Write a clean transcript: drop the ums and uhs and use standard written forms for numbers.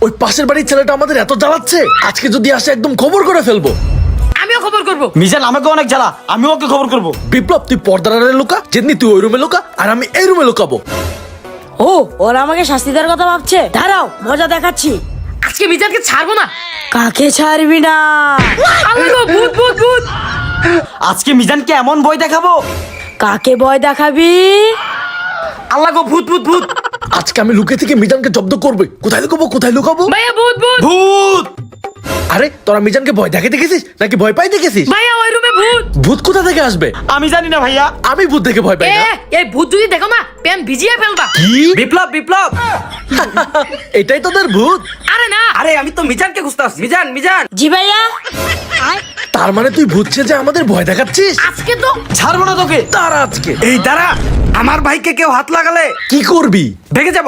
ওই পাশের বাড়ির ছেলেটা আমাদের এত জ্বালাচ্ছে, আজকে যদি আসে একদম খবর করে ফেলবো। আমিও খবর করব। মিজান আমাকে অনেক জ্বালা, আমি ওকে খবর করব। বিপ্লব তুই পর্দার আড়ালে লুকা, যেমনি তুই ওই রুমে লুকা আর আমি এই রুমে লুকাবো। ও ওরা আমাকে শাস্তি দেওয়ার কথা ভাবছে, দাঁড়াও মজা দেখাচ্ছি। আজকে মিজানকে ছাড়বো না। কাকে ছাড়বি না? আল্লাহ গো, ভূত ভূত ভূত। আজকে মিজানকে এমন ভয় দেখাবো। কাকে ভয় দেখাবি? আল্লাহ গো, ভূত ভূত ভূত। আজকে আমি লুকে থেকে মিজানকে জব্দ করবে। কোথায় লুকাবো, কোথায় লুকাবো? ভাইয়া ভূত ভূত। ভূত। আরে তোরা মিজানকে ভয় দেখাতে গেছিস নাকি ভয় পাইতে গেছিস? ভাইয়া ওই রুমে ভূত। ভূত কোথা থেকে আসবে? আমি জানি না ভাইয়া। আমি ভূত দেখে ভয় পাই না। এই ভূত যদি দেখো না প্যান ভিজিয়ে ফেলবা। কি? বিপ্লব বিপ্লব। এটাই তোদের ভূত? আরে না, আরে আমি তো মিজানকে খুঁজতাছি। মিজান মিজান। জি ভাইয়া। তার মানে তুই ভূত যে আমাদের ভয় দেখাচ্ছিস? আজকে তো ছাড়বো না তোকে। তার আজকে এই দাঁড়া, আমার ভাইকে কেউ হাত লাগালে কি করবি? ভেগে যাব।